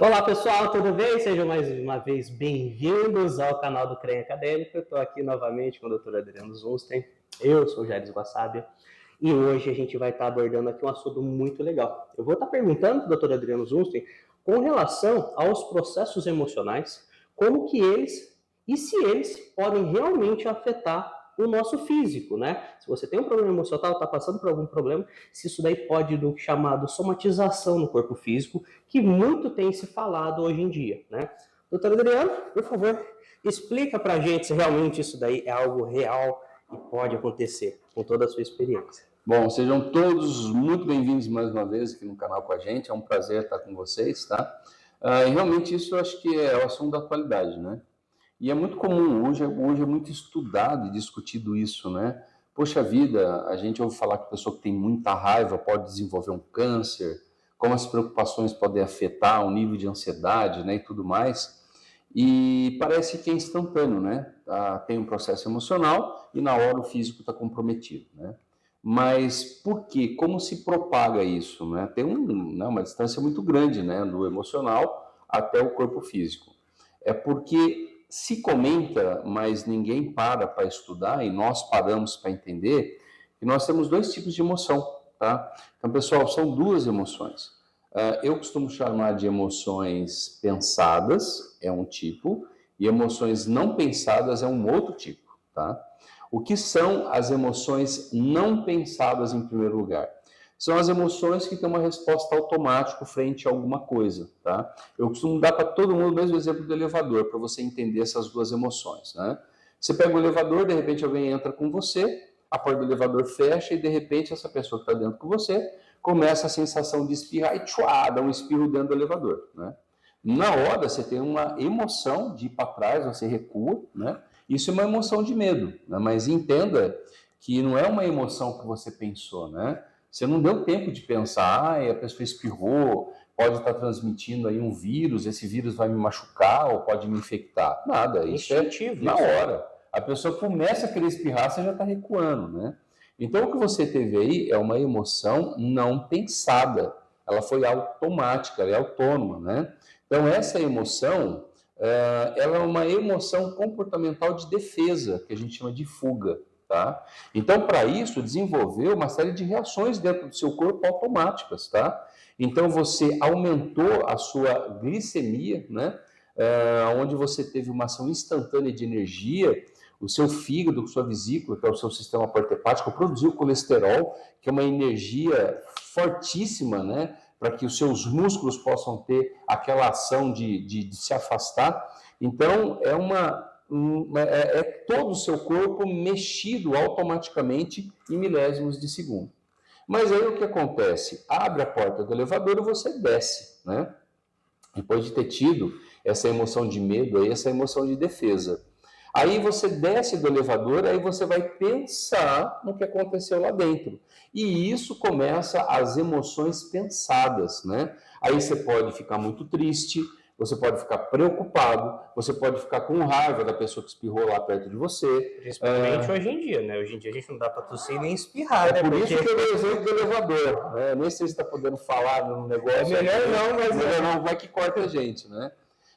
Olá pessoal, tudo bem? Sejam mais uma vez bem-vindos ao canal do CREM Acadêmico. Eu estou aqui novamente com o Dr. Adriano Zunsten. Eu sou o Jair Guassabia e hoje a gente vai estar abordando aqui um assunto muito legal. Eu vou estar perguntando para o Dr. Adriano Zunsten com relação aos processos emocionais, como que eles e se eles podem realmente afetar o nosso físico, né? Se você tem um problema emocional, está passando por algum problema, se isso daí pode do chamado somatização no corpo físico, que muito tem se falado hoje em dia, né? Doutor Adriano, por favor, explica pra gente se realmente isso daí é algo real e pode acontecer, com toda a sua experiência. Bom, sejam todos muito bem-vindos mais uma vez aqui no canal com a gente, é um prazer estar com vocês, tá? E realmente isso eu acho que é o assunto da atualidade, né? E é muito comum, hoje é muito estudado e discutido isso, né? Poxa vida, a gente ouve falar que a pessoa que tem muita raiva pode desenvolver um câncer, como as preocupações podem afetar o nível de ansiedade, né, e tudo mais. E parece que é instantâneo, né? Tem um processo emocional e na hora o físico está comprometido, né? Mas por quê? Como se propaga isso, né? Tem uma distância muito grande, né, do emocional até o corpo físico. É porque se comenta, mas ninguém para estudar, e nós paramos para entender, que nós temos dois tipos de emoção, tá? Então, pessoal, são duas emoções. Eu costumo chamar de emoções pensadas, é um tipo, e emoções não pensadas é um outro tipo, tá? O que são as emoções não pensadas em primeiro lugar? São as emoções que têm uma resposta automática frente a alguma coisa, tá? Eu costumo dar para todo mundo o mesmo exemplo do elevador, para você entender essas duas emoções, né? Você pega o elevador, de repente alguém entra com você, a porta do elevador fecha e de repente essa pessoa que está dentro com você começa a sensação de espirrar e tchua, dá um espirro dentro do elevador, né? Na hora você tem uma emoção de ir para trás, você recua, né? Isso é uma emoção de medo, né? Mas entenda que não é uma emoção que você pensou, né? Você não deu tempo de pensar, a pessoa espirrou, pode estar transmitindo aí um vírus, esse vírus vai me machucar ou pode me infectar. Nada, isso é na hora. A pessoa começa a querer espirrar, você já está recuando, né? Então, o que você teve aí é uma emoção não pensada. Ela foi automática, ela é autônoma, né? Então, essa emoção, ela é uma emoção comportamental de defesa, que a gente chama de fuga. Tá? Então, para isso, desenvolveu uma série de reações dentro do seu corpo automáticas. Tá? Então, você aumentou a sua glicemia, né? Onde você teve uma ação instantânea de energia, o seu fígado, sua vesícula, que é o seu sistema porto-hepático, produziu colesterol, que é uma energia fortíssima, né? Para que os seus músculos possam ter aquela ação de se afastar. Então, é todo o seu corpo mexido automaticamente em milésimos de segundo. Mas aí o que acontece? Abre a porta do elevador e você desce, né? Depois de ter tido essa emoção de medo, aí, essa emoção de defesa. Aí você desce do elevador, aí você vai pensar no que aconteceu lá dentro. E isso começa as emoções pensadas, né? Aí você pode ficar muito triste, você pode ficar preocupado, você pode ficar com raiva da pessoa que espirrou lá perto de você. Principalmente hoje em dia, né? Hoje em dia a gente não dá para tossir nem espirrar, né? Por isso que eu dei o exemplo do elevador, né? Nem sei se está podendo falar no negócio. É melhor não, mas melhor não, vai que corta a gente, né?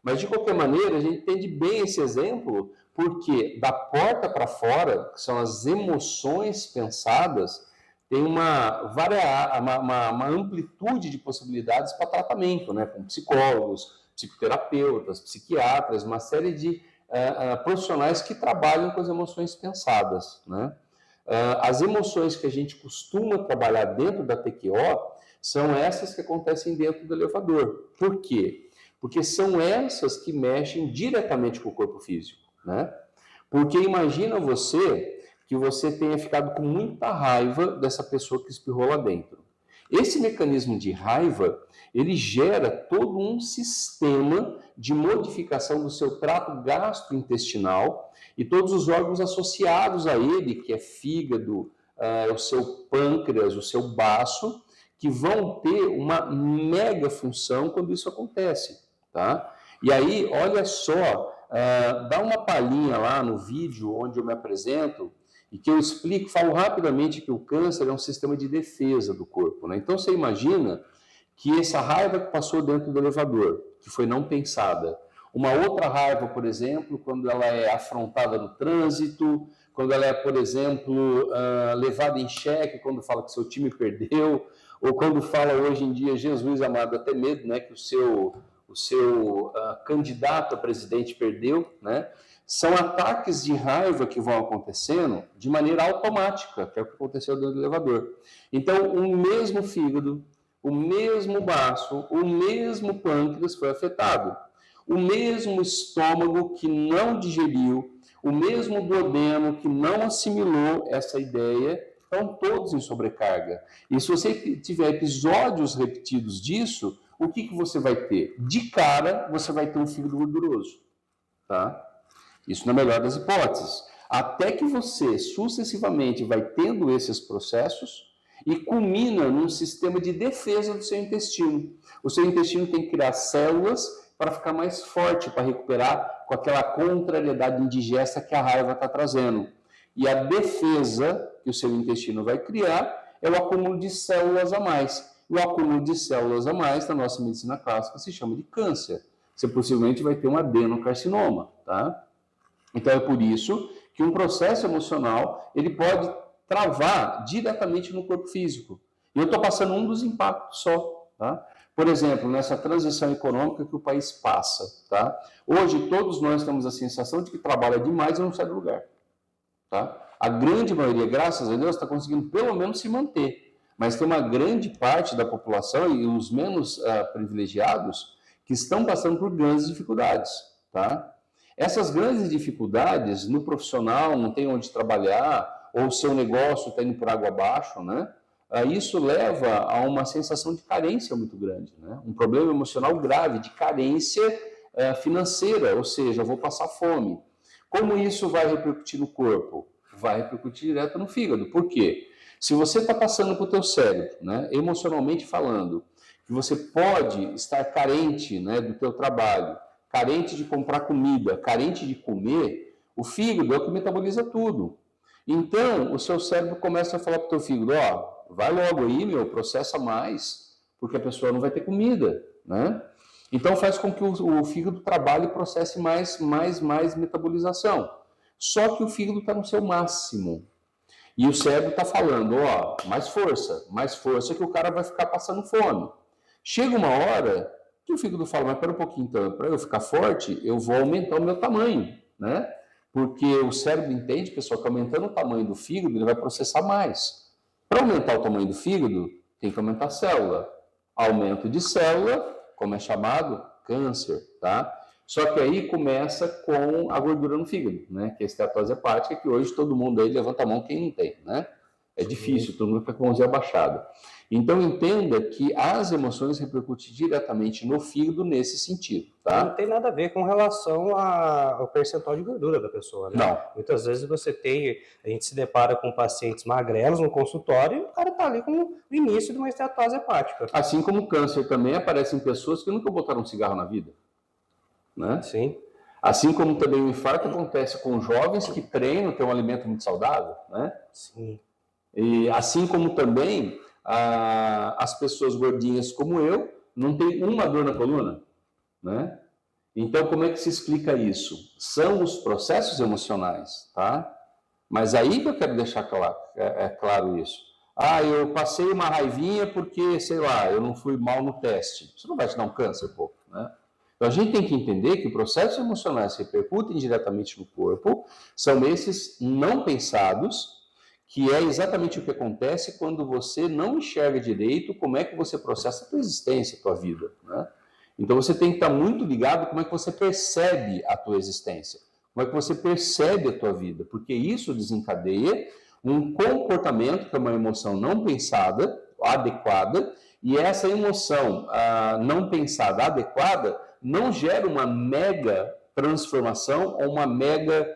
Mas de qualquer maneira, a gente entende bem esse exemplo, porque da porta para fora, que são as emoções pensadas, tem uma amplitude de possibilidades para tratamento, né? Com psicólogos, psicoterapeutas, psiquiatras, uma série de profissionais que trabalham com as emoções pensadas, né? As emoções que a gente costuma trabalhar dentro da TQO são essas que acontecem dentro do elevador. Por quê? Porque são essas que mexem diretamente com o corpo físico, né? Porque imagina que você tenha ficado com muita raiva dessa pessoa que espirrou lá dentro. Esse mecanismo de raiva, ele gera todo um sistema de modificação do seu trato gastrointestinal e todos os órgãos associados a ele, que é fígado, o seu pâncreas, o seu baço, que vão ter uma mega função quando isso acontece, tá? E aí, olha só, dá uma palhinha lá no vídeo onde eu me apresento e que eu explico, falo rapidamente que o câncer é um sistema de defesa do corpo, né? Então, você imagina que essa raiva que passou dentro do elevador, que foi não pensada, uma outra raiva, por exemplo, quando ela é afrontada no trânsito, quando ela é, por exemplo, levada em xeque, quando fala que seu time perdeu, ou quando fala hoje em dia, Jesus amado, até medo, né, que o seu candidato a presidente perdeu, né? São ataques de raiva que vão acontecendo de maneira automática, que é o que aconteceu dentro do elevador. Então, o mesmo fígado, o mesmo baço, o mesmo pâncreas foi afetado. O mesmo estômago que não digeriu, o mesmo duodeno que não assimilou essa ideia, estão todos em sobrecarga. E se você tiver episódios repetidos disso, o que você vai ter? De cara, você vai ter um fígado gorduroso, tá? Isso na melhor das hipóteses. Até que você, sucessivamente, vai tendo esses processos e culmina num sistema de defesa do seu intestino. O seu intestino tem que criar células para ficar mais forte, para recuperar com aquela contrariedade indigesta que a raiva está trazendo. E a defesa que o seu intestino vai criar é o acúmulo de células a mais. E o acúmulo de células a mais, na nossa medicina clássica, se chama de câncer. Você possivelmente vai ter um adenocarcinoma, tá? Então é por isso que um processo emocional, ele pode travar diretamente no corpo físico. E eu estou passando um dos impactos só, tá? Por exemplo, nessa transição econômica que o país passa, tá? Hoje todos nós temos a sensação de que trabalha demais e não sai do lugar, tá? A grande maioria, graças a Deus, está conseguindo pelo menos se manter, mas tem uma grande parte da população e os menos privilegiados que estão passando por grandes dificuldades, tá? Essas grandes dificuldades no profissional, não tem onde trabalhar, ou o seu negócio está indo por água abaixo, né? Isso leva a uma sensação de carência muito grande, né? Um problema emocional grave, de carência financeira, ou seja, eu vou passar fome. Como isso vai repercutir no corpo? Vai repercutir direto no fígado. Por quê? Se você está passando para o teu cérebro, né, emocionalmente falando, que você pode estar carente, né, do teu trabalho, carente de comprar comida, carente de comer, o fígado é o que metaboliza tudo. Então, o seu cérebro começa a falar para o teu fígado, vai logo aí, processa mais, porque a pessoa não vai ter comida, né? Então, faz com que o fígado trabalhe e processe mais metabolização. Só que o fígado está no seu máximo. E o cérebro está falando, mais força que o cara vai ficar passando fome. Chega uma hora que o fígado fala, mas pera um pouquinho, então, para eu ficar forte, eu vou aumentar o meu tamanho, né? Porque o cérebro entende, pessoal, que aumentando o tamanho do fígado, ele vai processar mais. Para aumentar o tamanho do fígado, tem que aumentar a célula. Aumento de célula, como é chamado, câncer, tá? Só que aí começa com a gordura no fígado, né? Que é a esteatose hepática, que hoje todo mundo aí levanta a mão quem não tem, né? É difícil, todo mundo fica com a mãozinha abaixada. Então, entenda que as emoções repercutem diretamente no fígado nesse sentido, tá? Não tem nada a ver com relação ao percentual de gordura da pessoa, né? Não. Muitas vezes a gente se depara com pacientes magrelos no consultório e o cara tá ali com o início de uma esteatose hepática. Assim como o câncer também aparece em pessoas que nunca botaram um cigarro na vida, né? Sim. Assim como também o infarto acontece com jovens que treinam, têm um alimento muito saudável, né? Sim. E assim como também as pessoas gordinhas como eu não tem uma dor na coluna, né? Então, como é que se explica isso? São os processos emocionais, tá? Mas aí que eu quero deixar claro isso. Eu passei uma raivinha porque, sei lá, eu não fui mal no teste. Isso não vai te dar um câncer, pô, né? Então, a gente tem que entender que processos emocionais que repercutem diretamente no corpo são esses não pensados, que é exatamente o que acontece quando você não enxerga direito como é que você processa a tua existência, a tua vida, né? Então você tem que estar muito ligado como é que você percebe a tua existência, como é que você percebe a tua vida, porque isso desencadeia um comportamento que é uma emoção não pensada, adequada, e essa emoção não pensada, adequada, não gera uma mega transformação ou uma mega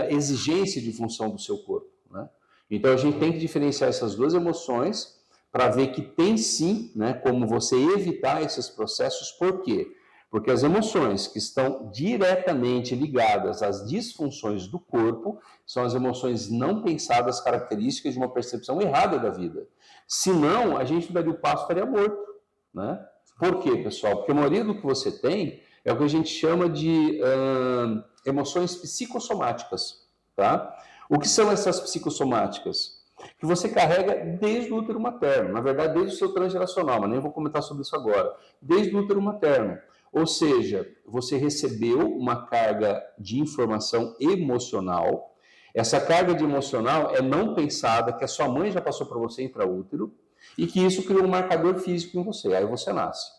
exigência de função do seu corpo, né? Então, a gente tem que diferenciar essas duas emoções para ver que tem sim, né, como você evitar esses processos. Por quê? Porque as emoções que estão diretamente ligadas às disfunções do corpo são as emoções não pensadas, características de uma percepção errada da vida. Senão, a gente daria o passo, estaria morto, né? Por quê, pessoal? Porque a maioria do que você tem é o que a gente chama de emoções psicossomáticas, tá? O que são essas psicossomáticas? Que você carrega desde o útero materno, na verdade desde o seu transgeracional, mas nem vou comentar sobre isso agora, desde o útero materno. Ou seja, você recebeu uma carga de informação emocional, essa carga de emocional é não pensada, que a sua mãe já passou para você intraútero, e que isso criou um marcador físico em você, aí você nasce.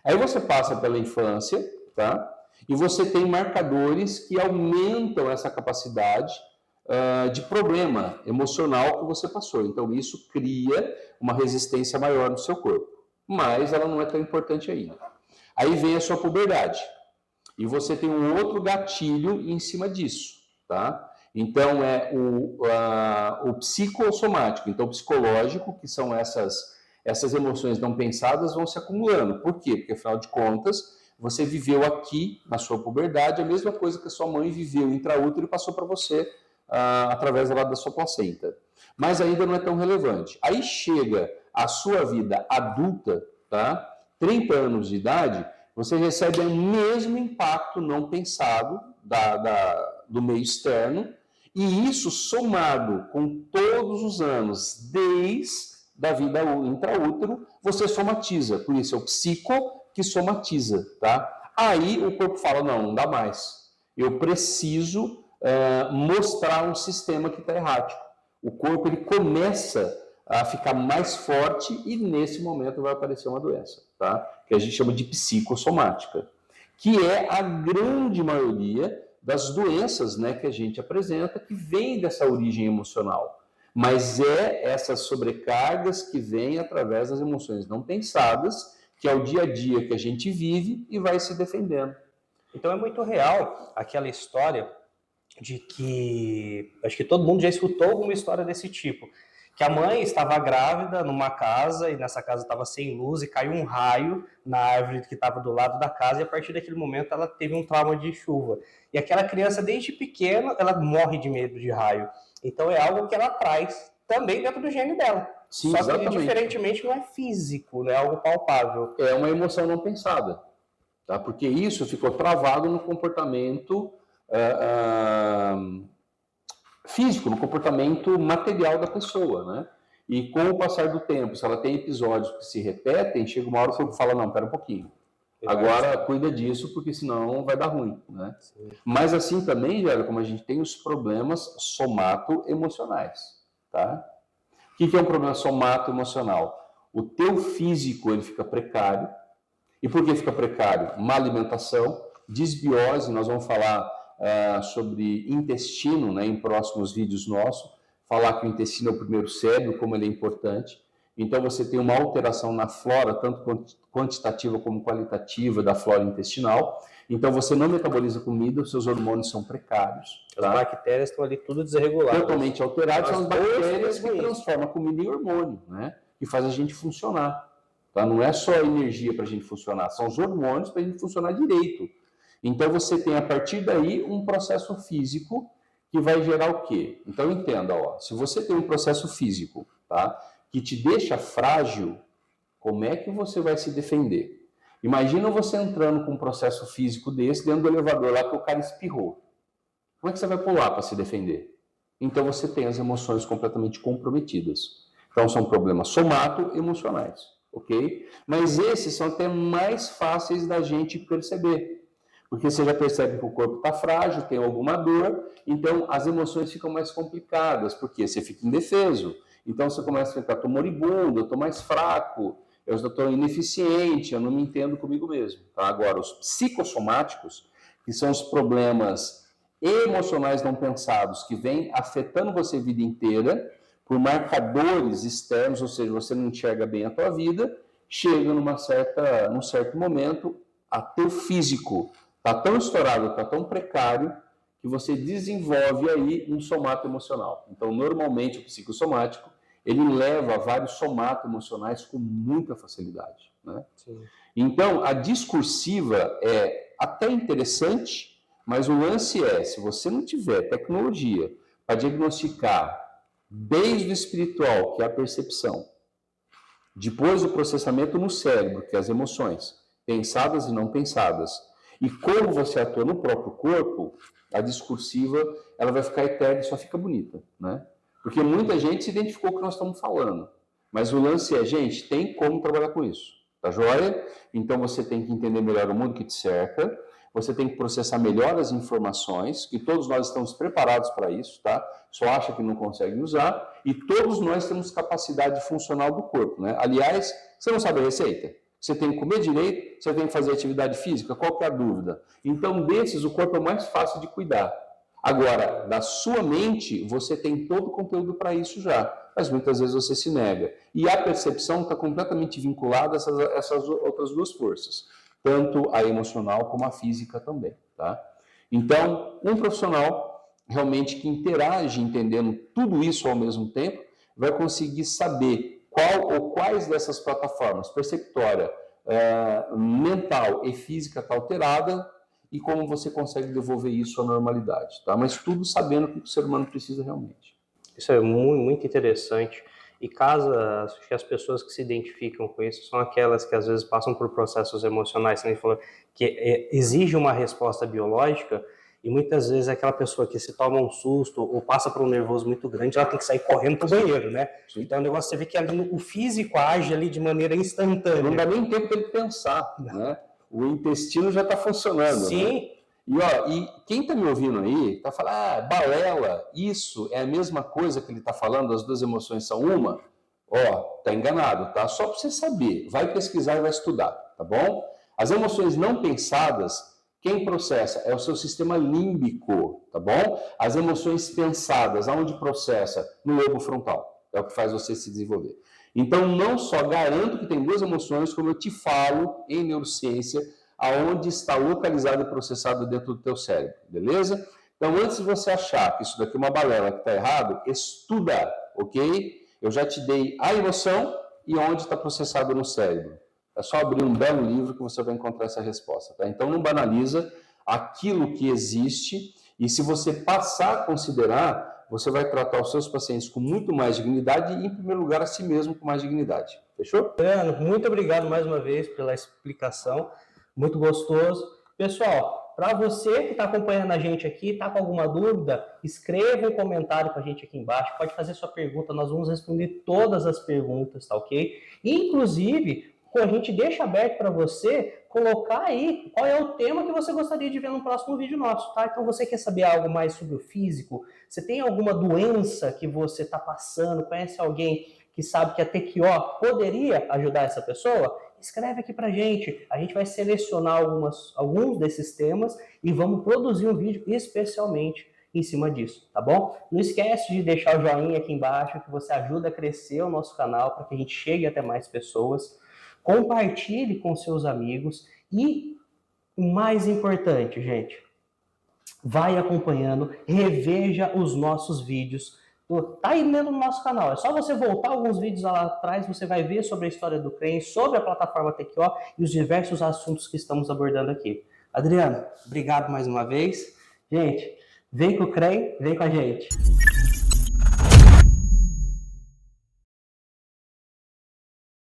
Aí você passa pela infância, tá? E você tem marcadores que aumentam essa capacidade de problema emocional que você passou. Então, isso cria uma resistência maior no seu corpo. Mas ela não é tão importante ainda. Aí vem a sua puberdade. E você tem um outro gatilho em cima disso, tá? Então, é o psicossomático. Então, o psicológico, que são essas emoções não pensadas, vão se acumulando. Por quê? Porque, afinal de contas, você viveu aqui, na sua puberdade, a mesma coisa que a sua mãe viveu intraútero e passou para você através da sua placenta. Mas ainda não é tão relevante. Aí chega a sua vida adulta, tá? 30 anos de idade, você recebe o mesmo impacto não pensado do meio externo, e isso somado com todos os anos, desde a vida intraútero, você somatiza. Por isso é o psico que somatiza, tá? Aí o corpo fala, não dá mais. Eu preciso mostrar um sistema que está errático. O corpo ele começa a ficar mais forte e nesse momento vai aparecer uma doença, tá? Que a gente chama de psicossomática, que é a grande maioria das doenças, né, que a gente apresenta, que vem dessa origem emocional. Mas é essas sobrecargas que vêm através das emoções não pensadas, que é o dia a dia que a gente vive e vai se defendendo. Então é muito real aquela história de que, acho que todo mundo já escutou alguma história desse tipo, que a mãe estava grávida numa casa e nessa casa estava sem luz e caiu um raio na árvore que estava do lado da casa e a partir daquele momento ela teve um trauma de chuva. E aquela criança, desde pequena, ela morre de medo de raio. Então é algo que ela traz também dentro do gene dela. Sim, só exatamente. que diferentemente não é físico, não é algo palpável. É uma emoção não pensada, tá? Porque isso ficou travado no comportamento físico, no comportamento material da pessoa, né? E com o passar do tempo, se ela tem episódios que se repetem, chega uma hora que você fala, não, pera um pouquinho. Agora cuida disso, porque senão vai dar ruim, né? Sim. Mas assim também, Gera, como a gente tem os problemas somato-emocionais, tá? O que é um problema somato-emocional? O teu físico, ele fica precário. E por que fica precário? Má alimentação, desbiose, nós vamos falar sobre intestino, né, em próximos vídeos nossos, falar que o intestino é o primeiro cérebro, como ele é importante. Então você tem uma alteração na flora, tanto quantitativa como qualitativa da flora intestinal. Então você não metaboliza comida, os seus hormônios são precários. Tá? As bactérias estão ali tudo desreguladas. Totalmente alteradas, são as bactérias que transformam a comida em hormônio, né? Que faz a gente funcionar. Tá? Não é só a energia para a gente funcionar, são os hormônios para a gente funcionar direito. Então você tem a partir daí um processo físico que vai gerar o quê? Então entenda, ó, se você tem um processo físico, tá, que te deixa frágil, como é que você vai se defender? Imagina você entrando com um processo físico desse dentro do elevador lá que o cara espirrou. Como é que você vai pular para se defender? Então você tem as emoções completamente comprometidas. Então são problemas somato-emocionais, ok? Mas esses são até mais fáceis da gente perceber. Porque você já percebe que o corpo está frágil, tem alguma dor, então as emoções ficam mais complicadas, porque você fica indefeso. Então você começa a ficar, estou moribundo, eu estou mais fraco, eu estou ineficiente, eu não me entendo comigo mesmo. Tá? Agora, os psicossomáticos, que são os problemas emocionais não pensados, que vêm afetando você a vida inteira, por marcadores externos, ou seja, você não enxerga bem a tua vida, chega num certo momento, a teu físico está tão estourado, está tão precário, que você desenvolve aí um somato emocional. Então, normalmente, o psicossomático, ele leva a vários somatos emocionais com muita facilidade, né? Sim. Então, a discursiva é até interessante, mas o lance é, se você não tiver tecnologia para diagnosticar desde o espiritual, que é a percepção, Depois o processamento no cérebro, que é as emoções, pensadas e não pensadas. E como você atua no próprio corpo, a discursiva ela vai ficar eterna e só fica bonita, né? Porque muita gente se identificou com o que nós estamos falando. Mas o lance é, gente, tem como trabalhar com isso, tá joia? Então você tem que entender melhor o mundo que te cerca, você tem que processar melhor as informações, que todos nós estamos preparados para isso, tá? Só acha que não consegue usar, e todos nós temos capacidade funcional do corpo, né? Aliás, você não sabe a receita? Você tem que comer direito, você tem que fazer atividade física, qual que é a dúvida? Então, desses, o corpo é mais fácil de cuidar. Agora, da sua mente, você tem todo o conteúdo para isso já, mas muitas vezes você se nega. E a percepção está completamente vinculada a essas outras duas forças, tanto a emocional como a física também, tá? Então, um profissional realmente que interage entendendo tudo isso ao mesmo tempo, vai conseguir saber qual ou quais dessas plataformas, perceptória, mental e física está alterada e como você consegue devolver isso à normalidade, tá? Mas tudo sabendo o que o ser humano precisa realmente. Isso é muito interessante. E acho que as pessoas que se identificam com isso são aquelas que às vezes passam por processos emocionais, como a gente falou, que exige uma resposta biológica, e muitas vezes aquela pessoa que se toma um susto ou passa por um nervoso muito grande, ela tem que sair correndo para o banheiro, né? Sim. Então o negócio, você vê que ali, o físico age ali de maneira instantânea. Não dá nem tempo para ele pensar, né? O intestino já está funcionando. Sim. Né? E quem está me ouvindo aí, está falando, balela, isso é a mesma coisa que ele está falando, as duas emoções são uma? Está enganado, tá? Só para você saber, vai pesquisar e vai estudar, tá bom? As emoções não pensadas, quem processa é o seu sistema límbico, tá bom? As emoções pensadas, aonde processa? No lobo frontal, é o que faz você se desenvolver. Então, não só garanto que tem duas emoções, como eu te falo em neurociência, aonde está localizado e processado dentro do teu cérebro, beleza? Então, antes de você achar que isso daqui é uma balela, que está errado, estuda, ok? Eu já te dei a emoção e onde está processado no cérebro. É só abrir um belo livro que você vai encontrar essa resposta, tá? Então, não banaliza aquilo que existe e se você passar a considerar, você vai tratar os seus pacientes com muito mais dignidade e, em primeiro lugar, a si mesmo com mais dignidade. Fechou? Adriano, muito obrigado mais uma vez pela explicação. Muito gostoso. Pessoal, para você que está acompanhando a gente aqui, está com alguma dúvida, escreva um comentário para a gente aqui embaixo. Pode fazer sua pergunta, nós vamos responder todas as perguntas, tá ok? Inclusive, a gente deixa aberto para você colocar aí qual é o tema que você gostaria de ver no próximo vídeo nosso, tá? Então, você quer saber algo mais sobre o físico? Você tem alguma doença que você está passando? Conhece alguém que sabe que a TQO poderia ajudar essa pessoa? Escreve aqui pra gente. A gente vai selecionar alguns desses temas e vamos produzir um vídeo especialmente em cima disso, tá bom? Não esquece de deixar o joinha aqui embaixo, que você ajuda a crescer o nosso canal para que a gente chegue até mais pessoas. Compartilhe com seus amigos e, o mais importante, gente, vai acompanhando, reveja os nossos vídeos. Tá aí dentro do nosso canal. É só você voltar alguns vídeos lá atrás, você vai ver sobre a história do CREM, sobre a plataforma TQO e os diversos assuntos que estamos abordando aqui. Adriano, obrigado mais uma vez. Gente, vem com o CREM, vem com a gente.